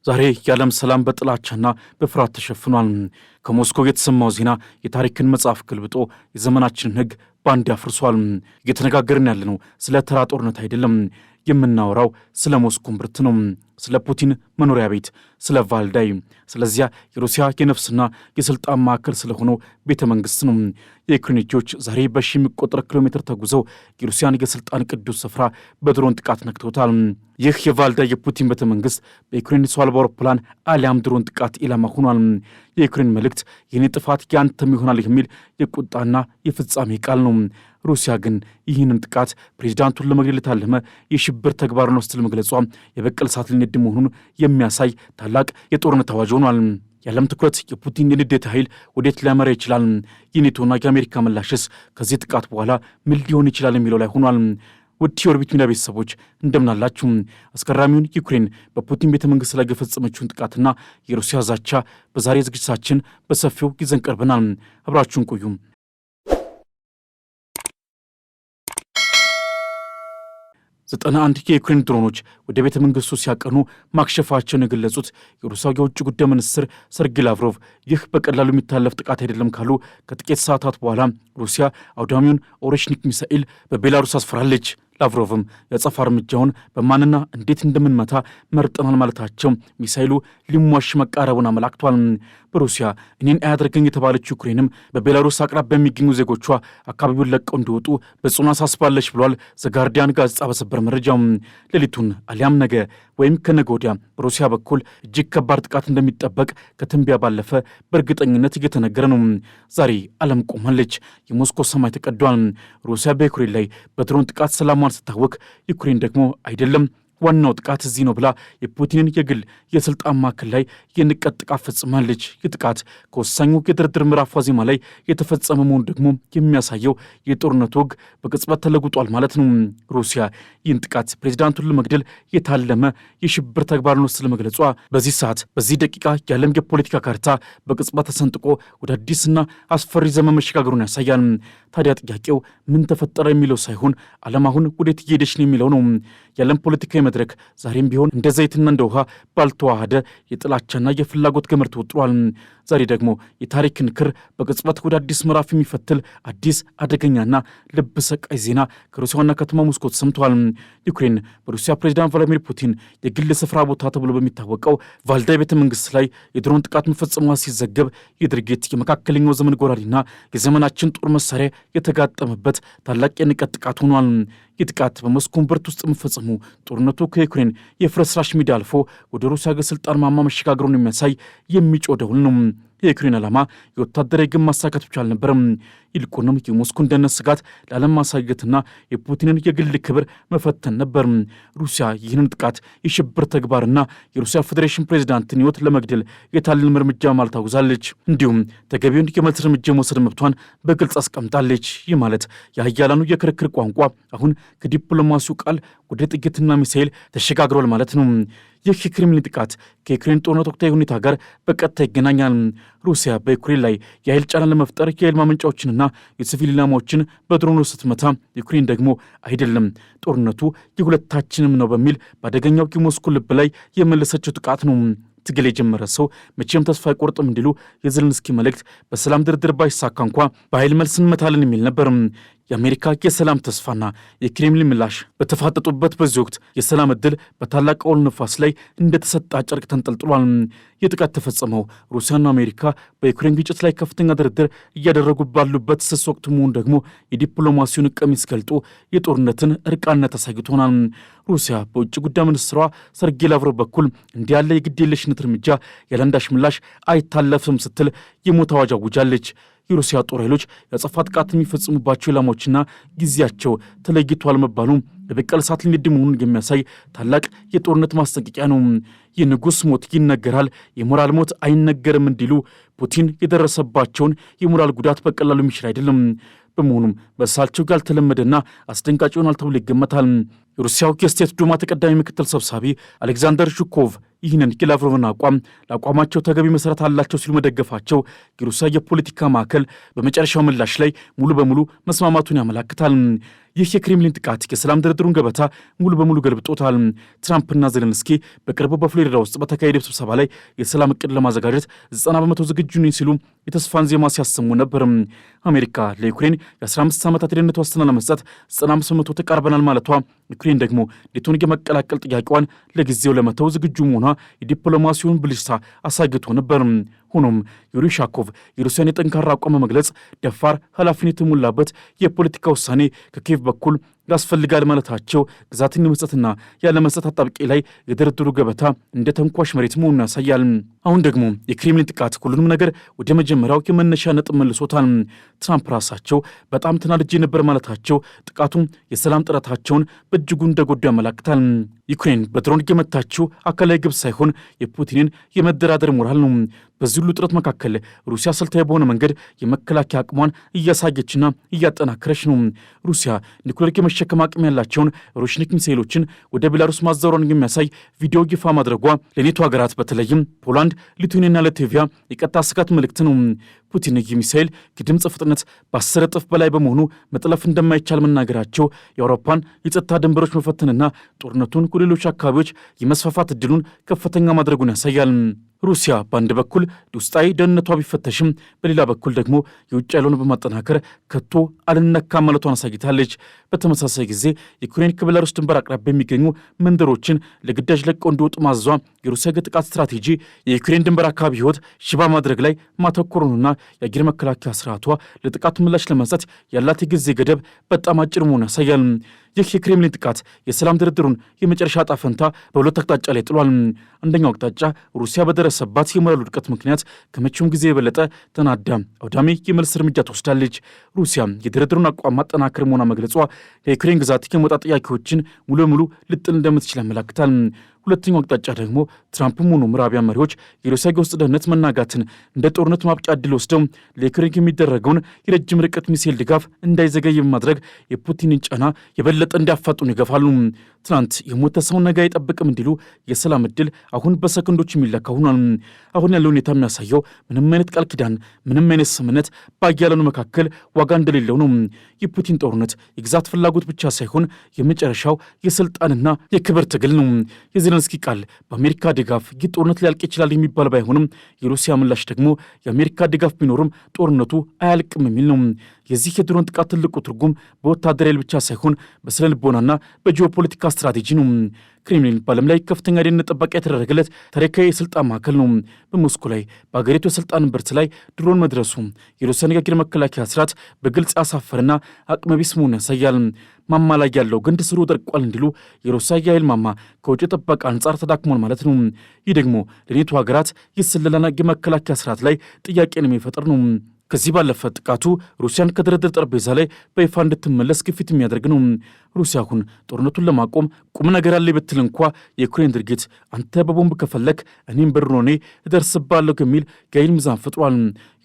ዛሬ የዓለም ሰላም በጥላቻና በፍርሃት ተሸፍኗል። ከሞስኮ የተሰማው ዜና የታሪክን መጽሐፍ ገልብጦ የዘመናችንን ሕግ ባንድ ያፍርሷል። እየተነጋገርን ያለነው ስለ ተራ ጦርነት አይደለም። የምናወራው ስለ ሞስኮ እምብርት ነው። ስለ ፑቲን መኖሪያ ቤት፣ ስለ ቫልዳይ፣ ስለዚያ የሩሲያ የነፍስና የስልጣን ማዕከል ስለሆነው ቤተ መንግስት ነው። የዩክሬን እጆች ዛሬ በሺ የሚቆጠር ኪሎ ሜትር ተጉዘው የሩሲያን የስልጣን ቅዱስ ስፍራ በድሮን ጥቃት ነክተውታል። ይህ የቫልዳይ የፑቲን ቤተ መንግስት በዩክሬን ሰው አልባ አውሮፕላን አሊያም ድሮን ጥቃት ኢላማ ሆኗል። የዩክሬን መልእክት የኔ ጥፋት ያንተም ይሆናል የሚል የቁጣና የፍጻሜ ቃል ነው። ሩሲያ ግን ይህንን ጥቃት ፕሬዚዳንቱን ለመግደል የታለመ የሽብር ተግባር ነው ስትል መግለጿ የበቀል እሳት ሊነድ መሆኑን የሚያሳይ ታላቅ የጦርነት አዋጅ ሆኗል። የዓለም ትኩረት የፑቲን የንዴት ኃይል ወዴት ሊያመራ ይችላል? የኔቶና የአሜሪካ ምላሽስ ከዚህ ጥቃት በኋላ ምን ሊሆን ይችላል የሚለው ላይ ሆኗል። ውድ የኦርቢት ሚዲያ ቤተሰቦች እንደምናላችሁ። አስገራሚውን ዩክሬን በፑቲን ቤተ መንግስት ላይ የፈጸመችውን ጥቃትና የሩሲያ ዛቻ በዛሬ ዝግጅታችን በሰፊው ይዘን ቀርበናል። አብራችሁን ቆዩ። 91 የዩክሬን ድሮኖች ወደ ቤተ መንግስቱ ሲያቀኑ ማክሸፋቸውን የገለጹት የሩሲያ የውጭ ጉዳይ ሚኒስትር ሰርጌይ ላቭሮቭ ይህ በቀላሉ የሚታለፍ ጥቃት አይደለም ካሉ ከጥቂት ሰዓታት በኋላ ሩሲያ አውዳሚውን ኦሬሽኒክ ሚሳኤል በቤላሩስ አስፈራለች። ላቭሮቭም የአጸፋ እርምጃውን በማንና እንዴት እንደምንመታ መርጠናል ማለታቸው ሚሳኤሉ ሊሟሽ መቃረቡን አመላክቷል። በሩሲያ እኔን አያደርገኝ የተባለችው ዩክሬንም በቤላሩስ አቅራቢያ የሚገኙ ዜጎቿ አካባቢውን ለቀው እንዲወጡ በጽኑ አሳስባለች ብሏል ዘጋርዲያን ጋዜጣ በሰበር መረጃው። ሌሊቱን አሊያም ነገ ወይም ከነገ ወዲያ በሩሲያ በኩል እጅግ ከባድ ጥቃት እንደሚጠበቅ ከትንቢያ ባለፈ በእርግጠኝነት እየተነገረ ነው። ዛሬ ዓለም ቆማለች። የሞስኮ ሰማይ ተቀዷል። ሩሲያ በዩክሬን ላይ በድሮን ጥቃት ሰላሟን ስታወክ፣ ዩክሬን ደግሞ አይደለም ዋናው ጥቃት እዚህ ነው ብላ የፑቲንን የግል የስልጣን ማዕከል ላይ የንቀት ጥቃት ፈጽማለች። ይህ ጥቃት ከወሳኙ የድርድር ምዕራፍ ዋዜማ ላይ የተፈጸመ መሆኑ ደግሞ የሚያሳየው የጦርነቱ ወግ በቅጽበት ተለውጧል ማለት ነው። ሩሲያ ይህን ጥቃት ፕሬዚዳንቱን ለመግደል የታለመ የሽብር ተግባር ነው ስትል መግለጿ በዚህ ሰዓት በዚህ ደቂቃ የዓለም የፖለቲካ ካርታ በቅጽበት ተሰንጥቆ ወደ አዲስና አስፈሪ ዘመን መሸጋገሩን ያሳያል። ታዲያ ጥያቄው ምን ተፈጠረ የሚለው ሳይሆን ዓለም አሁን ወዴት እየሄደች ነው የሚለው ነው። የዓለም ፖለቲካዊ መድረክ ዛሬም ቢሆን እንደ ዘይትና እንደ ውሃ ባልተዋሃደ የጥላቻና የፍላጎት ገመድ ተወጥሯል። ዛሬ ደግሞ የታሪክን ክር በቅጽበት ወደ አዲስ ምዕራፍ የሚፈትል አዲስ አደገኛና ልብ ሰቃይ ዜና ከሩሲያ ዋና ከተማ ሞስኮ ተሰምተዋል። ዩክሬን በሩሲያ ፕሬዚዳንት ቭላዲሚር ፑቲን የግል ስፍራ ቦታ ተብሎ በሚታወቀው ቫልዳይ ቤተ መንግስት ላይ የድሮን ጥቃት መፈጸሟ ሲዘገብ ይህ ድርጊት የመካከለኛው ዘመን ጎራዴና የዘመናችን ጦር መሳሪያ የተጋጠመበት ታላቅ የንቀት ጥቃት ሆኗል። ይህ ጥቃት በሞስኮ እምብርት ውስጥ የሚፈጸሙ ጦርነቱ ከዩክሬን የፍርስራሽ ሜዳ አልፎ ወደ ሩሲያ የስልጣን ማማ መሸጋገሩን የሚያሳይ የሚጮህ ደውል ነው። የዩክሬን ዓላማ የወታደራዊ ግብ ማሳካት ብቻ አልነበረም። ይልቁንም የሞስኮን ደህንነት ስጋት ለዓለም ማሳየትና የፑቲንን የግል ክብር መፈተን ነበር። ሩሲያ ይህንን ጥቃት የሽብር ተግባርና የሩሲያ ፌዴሬሽን ፕሬዚዳንትን ሕይወት ለመግደል የታለመ እርምጃ ማለት አውግዛለች። እንዲሁም ተገቢውን የመልስ እርምጃ የመውሰድ መብቷን በግልጽ አስቀምጣለች። ይህ ማለት የሀያላኑ የክርክር ቋንቋ አሁን ከዲፕሎማሲው ቃል ወደ ጥይትና ሚሳኤል ተሸጋግሯል ማለት ነው። ይህ የክሬምሊን ጥቃት ከዩክሬን ጦርነት ወቅታዊ ሁኔታ ጋር በቀጥታ ይገናኛል። ሩሲያ በዩክሬን ላይ የኃይል ጫና ለመፍጠር የኃይል ማመንጫዎችንና የሲቪል ኢላማዎችን በድሮን ስትመታ፣ ዩክሬን ደግሞ አይደለም ጦርነቱ የሁለታችንም ነው በሚል በአደገኛው የሞስኮ ልብ ላይ የመለሰችው ጥቃት ነው። ትግል የጀመረ ሰው መቼም ተስፋ አይቆርጥም እንዲሉ የዘለንስኪ መልእክት በሰላም ድርድር ባይሳካ እንኳ በኃይል መልስ እንመታለን የሚል ነበር። የአሜሪካ የሰላም ተስፋና የክሬምሊን ምላሽ በተፋጠጡበት በዚህ ወቅት የሰላም ዕድል በታላቅ አውሎ ነፋስ ላይ እንደተሰጣ ጨርቅ ተንጠልጥሏል። የጥቃት ተፈጸመው ሩሲያና አሜሪካ በዩክሬን ግጭት ላይ ከፍተኛ ድርድር እያደረጉ ባሉበት ስስ ወቅት መሆኑ ደግሞ የዲፕሎማሲውን ቀሚስ ገልጦ የጦርነትን እርቃነት አሳይቶናል። ሩሲያ በውጭ ጉዳይ ሚኒስትሯ ሰርጌይ ላቭሮቭ በኩል እንዲህ ያለ የግዴለሽነት እርምጃ ያለአንዳች ምላሽ አይታለፍም ስትል የሞት አዋጅ አውጃለች። የሩሲያ ጦር ኃይሎች የአጸፋ ጥቃት የሚፈጽሙባቸው ኢላማዎችና ጊዜያቸው ተለይቷል መባሉ የበቀል እሳት ሊነድ መሆኑን የሚያሳይ ታላቅ የጦርነት ማስጠንቀቂያ ነው። የንጉሥ ሞት ይነገራል፣ የሞራል ሞት አይነገርም እንዲሉ ፑቲን የደረሰባቸውን የሞራል ጉዳት በቀላሉ የሚችል አይደለም። በመሆኑም በእሳቸው ያልተለመደና አስደንጋጭ ይሆናል ተብሎ ይገመታል። የሩሲያው የስቴት ዱማ ተቀዳሚ ምክትል ሰብሳቢ አሌክዛንደር ዡኮቭ ይህንን የላቭሮቭን ለአቋማቸው ተገቢ መሰረት አላቸው ሲሉ መደገፋቸው የሩሲያ የፖለቲካ ማዕከል በመጨረሻው ምላሽ ላይ ሙሉ በሙሉ መስማማቱን ያመላክታል። ይህ የክሬምሊን ጥቃት የሰላም ድርድሩን ገበታ ሙሉ በሙሉ ገልብጦታል። ትራምፕና ዜሌንስኪ በቅርቡ በፍሎሪዳ ውስጥ በተካሄደ ስብሰባ ላይ የሰላም እቅድ ለማዘጋጀት 90 በመቶ ዝግጁ ነኝ ሲሉ የተስፋን ዜማ ሲያሰሙ ነበር። አሜሪካ ለዩክሬን የ15 ዓመታት የደህንነት ዋስትና ለመስጠት 95 በመቶ ተቃርበናል ማለቷ ዩክሬን ደግሞ ኔቶን የመቀላቀል ጥያቄዋን ለጊዜው ለመተው ዝግጁ መሆኗ የዲፕሎማሲውን ብልሽታ አሳግቶ ነበር። ሆኖም ዩሪ ሻኮቭ የሩሲያን የጠንካራ አቋም መግለጽ ደፋር ኃላፊነት የተሞላበት የፖለቲካ ውሳኔ ከኪየቭ በኩል ያስፈልጋል ማለታቸው ግዛትን የመስጠትና ያለመስጠት አጣብቂ ላይ የድርድሩ ገበታ እንደ ተንኳሽ መሬት መሆኑን ያሳያል። አሁን ደግሞ የክሬምሊን ጥቃት ሁሉንም ነገር ወደ መጀመሪያው የመነሻ ነጥብ መልሶታል። ትራምፕ ራሳቸው በጣም ተናድጄ ነበር ማለታቸው ጥቃቱም የሰላም ጥረታቸውን በእጅጉ እንደጎዱ ያመላክታል። ዩክሬን በድሮን የመታችው አካላዊ ግብ ሳይሆን የፑቲንን የመደራደር ሞራል ነው። በዚህ ሁሉ ጥረት መካከል ሩሲያ ስልታዊ በሆነ መንገድ የመከላከያ አቅሟን እያሳየችና እያጠናከረች ነው። ሩሲያ ኒኩሌር የመሸከም አቅም ያላቸውን ሮሽኒክ ሚሳይሎችን ወደ ቤላሩስ ማዛወሯን የሚያሳይ ቪዲዮ ይፋ ማድረጓ ለኔቶ ሀገራት በተለይም ፖላንድ፣ ሊቱዌኒያና ላትቪያ የቀጥታ ስጋት መልእክት ነው። ፑቲን ይህ ሚሳይል ከድምፅ ፍጥነት በ10 እጥፍ በላይ በመሆኑ መጥለፍ እንደማይቻል መናገራቸው የአውሮፓን የጸጥታ ድንበሮች መፈተንና ጦርነቱን ከሌሎች አካባቢዎች የመስፋፋት እድሉን ከፍተኛ ማድረጉን ያሳያል። ሩሲያ በአንድ በኩል ውስጣዊ ደህንነቷ ቢፈተሽም በሌላ በኩል ደግሞ የውጭ ያለውን በማጠናከር ከቶ አልነካ ማለቷን አሳይታለች። በተመሳሳይ ጊዜ የዩክሬን ከቤላሩስ ድንበር አቅራቢያ የሚገኙ መንደሮችን ለግዳጅ ለቀው እንዲወጡ ማዘዟ የሩሲያ የጥቃት ስትራቴጂ የዩክሬን ድንበር አካባቢ ሕይወት ሽባ ማድረግ ላይ ማተኮሩንና የአየር መከላከያ ስርዓቷ ለጥቃቱ ምላሽ ለመስጠት ያላት የጊዜ ገደብ በጣም አጭር መሆኑን ያሳያል። ይህ የክሬምሊን ጥቃት የሰላም ድርድሩን የመጨረሻ ዕጣ ፈንታ በሁለት አቅጣጫ ላይ ጥሏል። አንደኛው አቅጣጫ ሩሲያ በደረሰባት የሞራል ውድቀት ምክንያት ከመቼውም ጊዜ የበለጠ ተናዳ አውዳሚ የመልስ እርምጃ ትወስዳለች። ሩሲያ የድርድሩን አቋም ማጠናከር መሆኗ መግለጿ የዩክሬን ግዛት የመውጣት ጥያቄዎችን ሙሉ በሙሉ ልጥል እንደምትችል ያመላክታል። ሁለተኛው አቅጣጫ ደግሞ ትራምፕም ሆኑ ምዕራባውያን መሪዎች የሩሲያ የውስጥ ደህንነት መናጋትን እንደ ጦርነት ማብቂያ ዕድል ወስደው ለዩክሬን የሚደረገውን የረጅም ርቀት ሚሳኤል ድጋፍ እንዳይዘገይ በማድረግ የፑቲንን ጫና የበለጠ እንዲያፋጡን ይገፋሉ። ትናንት የሞተ ሰው ነገ አይጠብቅም እንዲሉ የሰላም ዕድል አሁን በሰከንዶች የሚለካ ሆኗል። አሁን ያለው ሁኔታ የሚያሳየው ምንም አይነት ቃል ኪዳን፣ ምንም አይነት ስምምነት በአያሌኑ መካከል ዋጋ እንደሌለው ነው። የፑቲን ጦርነት የግዛት ፍላጎት ብቻ ሳይሆን የመጨረሻው የስልጣንና የክብር ትግል ነው። የዜሌንስኪ ቃል በአሜሪካ ድጋፍ ይህ ጦርነት ሊያልቅ ይችላል የሚባል ባይሆንም የሩሲያ ምላሽ ደግሞ የአሜሪካ ድጋፍ ቢኖርም ጦርነቱ አያልቅም የሚል ነው። የዚህ የድሮን ጥቃት ትልቁ ትርጉም በወታደራዊ ብቻ ሳይሆን በስነ ልቦናና በጂኦፖለቲካ ስትራቴጂ ነው። ክሬምሊን በዓለም ላይ ከፍተኛ ደህንነት ጥበቃ የተደረገለት ታሪካዊ የስልጣን ማዕከል ነው። በሞስኮ ላይ በአገሪቱ የስልጣን እምብርት ላይ ድሮን መድረሱ የሩሲያን የአየር መከላከያ ስርዓት በግልጽ ያሳፈርና አቅመቢስ መሆኑን ያሳያል። ማማ ላይ ያለው ግንድ ስሩ ደርቋል እንዲሉ የሩሲያ የኃይል ማማ ከውጭ ጥበቃ አንጻር ተዳክሟል ማለት ነው። ይህ ደግሞ ለኔቶ ሀገራት የስለላና የመከላከያ ስርዓት ላይ ጥያቄን የሚፈጥር ነው። ከዚህ ባለፈ ጥቃቱ ሩሲያን ከድርድር ጠረጴዛ ላይ በይፋ እንድትመለስ ግፊት የሚያደርግ ነው። ሩሲያ አሁን ጦርነቱን ለማቆም ቁም ነገር አለ ብትል እንኳ የዩክሬን ድርጊት አንተ በቦምብ ከፈለክ እኔም በድሮኔ እደርስባለሁ የሚል የኃይል ሚዛን ፈጥሯል።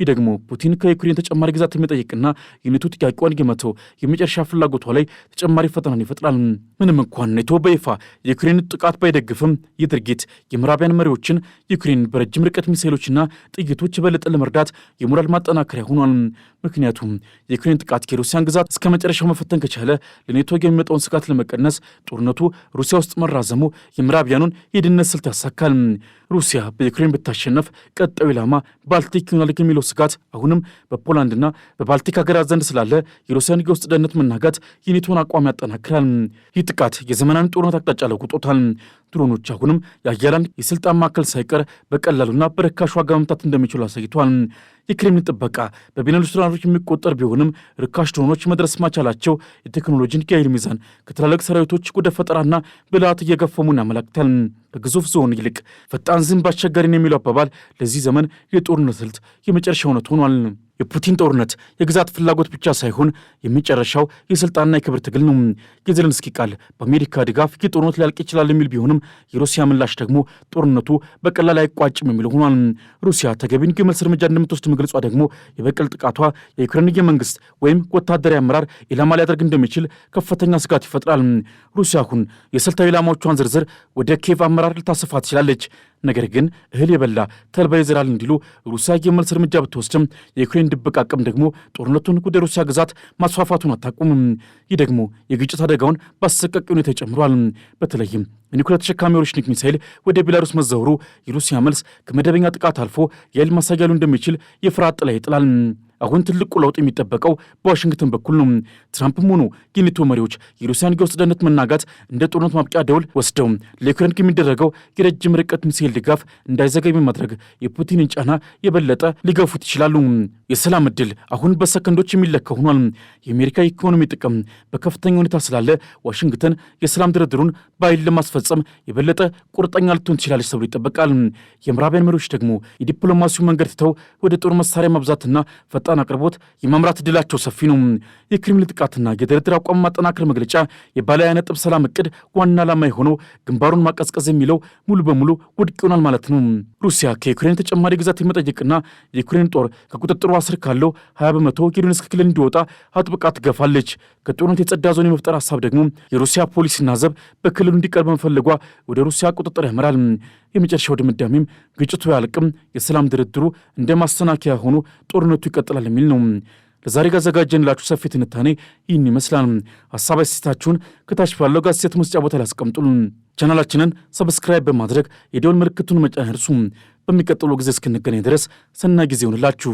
ይህ ደግሞ ፑቲን ከዩክሬን ተጨማሪ ግዛት የሚጠይቅና የኔቶ ጥያቄዋን የመተው የመጨረሻ ፍላጎቷ ላይ ተጨማሪ ፈተናን ይፈጥራል። ምንም እንኳን ኔቶ በይፋ የዩክሬን ጥቃት ባይደግፍም ይህ ድርጊት የምዕራባውያን መሪዎችን ዩክሬን በረጅም ርቀት ሚሳይሎችና ጥይቶች የበለጠ ለመርዳት የሞራል ማጠናከሪያ ሆኗል። ምክንያቱም የዩክሬን ጥቃት የሩሲያን ግዛት እስከ መጨረሻው መፈተን ከቻለ ለኔቶ የሚመጣውን ስጋት ለመቀነስ ጦርነቱ ሩሲያ ውስጥ መራዘሙ የምዕራባውያኑን የድህነት ስልት ያሳካል። ሩሲያ በዩክሬን ብታሸነፍ ቀጣዩ ኢላማ ባልቲክ ይሆናል የሚለው ስጋት አሁንም በፖላንድና በባልቲክ ሀገራት ዘንድ ስላለ የሩሲያን የውስጥ ደህንነት መናጋት የኔቶን አቋም ያጠናክራል። ይህ ጥቃት የዘመናዊ ጦርነት አቅጣጫ ለውጦታል። ድሮኖች አሁንም የአያላን የስልጣን ማዕከል ሳይቀር በቀላሉና በርካሽ ዋጋ መምታት እንደሚችሉ አሳይቷል። የክሬምሊን ጥበቃ በቢሊዮን ዶላሮች የሚቆጠር ቢሆንም ርካሽ ድሮኖች መድረስ ማቻላቸው የቴክኖሎጂን የኃይል ሚዛን ከትላልቅ ሰራዊቶች ወደ ፈጠራና ብልሃት እየገፈሙን ያመላክታል። ከግዙፍ ዝሆን ይልቅ ፈጣን ዝንብ አስቸጋሪ ነው የሚለው አባባል ለዚህ ዘመን የጦርነት ስልት የመጨረሻ እውነት ሆኗል። የፑቲን ጦርነት የግዛት ፍላጎት ብቻ ሳይሆን የሚጨረሻው የስልጣንና የክብር ትግል ነው። የዜሌንስኪ ቃል በአሜሪካ ድጋፍ ይህ ጦርነት ሊያልቅ ይችላል የሚል ቢሆንም የሩሲያ ምላሽ ደግሞ ጦርነቱ በቀላል አይቋጭም የሚል ሆኗል። ሩሲያ ተገቢውን የመልስ እርምጃ እንደምትወስድ መግለጿ ደግሞ የበቀል ጥቃቷ የዩክሬን መንግስት ወይም ወታደራዊ አመራር ኢላማ ሊያደርግ እንደሚችል ከፍተኛ ስጋት ይፈጥራል። ሩሲያ አሁን የስልታዊ ኢላማዎቿን ዝርዝር ወደ ኪየቭ አመራር ልታሰፋ ትችላለች። ነገር ግን እህል የበላ ተልባ ይዘራል እንዲሉ ሩሲያ የመልስ እርምጃ ብትወስድም የዩክሬን ድብቅ አቅም ደግሞ ጦርነቱን ወደ ሩሲያ ግዛት ማስፋፋቱን አታቁምም። ይህ ደግሞ የግጭት አደጋውን በአሰቃቂ ሁኔታ ይጨምሯል። በተለይም የኒውክሌር ተሸካሚ ኦሬሽኒክ ሚሳይል ወደ ቤላሩስ መዘወሩ የሩሲያ መልስ ከመደበኛ ጥቃት አልፎ የኃይል ማሳያ ሊሆን እንደሚችል የፍርሃት ጥላ ይጥላል። አሁን ትልቁ ለውጥ የሚጠበቀው በዋሽንግተን በኩል ነው። ትራምፕም ሆኑ የኔቶ መሪዎች የሩሲያን የውስጥ ደህንነት መናጋት እንደ ጦርነት ማብቂያ ደውል ወስደው ለዩክሬን የሚደረገው የረጅም ርቀት ሚሳኤል ድጋፍ እንዳይዘገይ በማድረግ የፑቲንን ጫና የበለጠ ሊገፉት ይችላሉ። የሰላም ዕድል አሁን በሰከንዶች የሚለካ ሆኗል። የአሜሪካ የኢኮኖሚ ጥቅም በከፍተኛ ሁኔታ ስላለ ዋሽንግተን የሰላም ድርድሩን በኃይል ለማስፈጸም የበለጠ ቁርጠኛ ልትሆን ትችላለች ተብሎ ይጠበቃል። የምዕራባውያን መሪዎች ደግሞ የዲፕሎማሲው መንገድ ትተው ወደ ጦር መሳሪያ ማብዛትና ፈጣን አቅርቦት የማምራት ዕድላቸው ሰፊ ነው። የክሬምሊን ጥቃትና የድርድር አቋም ማጠናከር መግለጫ የባለ 20 ነጥብ ሰላም ዕቅድ ዋና ዓላማ የሆነው ግንባሩን ማቀዝቀዝ የሚለው ሙሉ በሙሉ ውድቅ ይሆናል ማለት ነው። ሩሲያ ከዩክሬን ተጨማሪ ግዛት የመጠየቅና የዩክሬን ጦር ከቁጥጥሯ ስር ካለው 20 በመቶ የዶኔትስክ ክልል እንዲወጣ አጥብቃ ትገፋለች። ከጦርነት የጸዳ ዞን የመፍጠር ሀሳብ ደግሞ የሩሲያ ፖሊስና ዘብ በክልሉ እንዲቀርብ መፈለጓ ወደ ሩሲያ ቁጥጥር ያመራል። የመጨረሻው ድምዳሜም ግጭቱ ያልቅም፣ የሰላም ድርድሩ እንደ ማሰናከያ ሆኖ ጦርነቱ ይቀጥላል የሚል ነው። ለዛሬ ጋዘጋጀንላችሁ ሰፊ ትንታኔ ይህን ይመስላል። ሀሳብ አስተያየታችሁን ከታች ባለው ጋዜጣ መስጫ ቦታ ላይ አስቀምጡልን። ቻናላችንን ሰብስክራይብ በማድረግ የደወል ምልክቱን መጫን ይርሱ። በሚቀጥለው ጊዜ እስክንገናኝ ድረስ ሰናይ ጊዜ ይሁንላችሁ።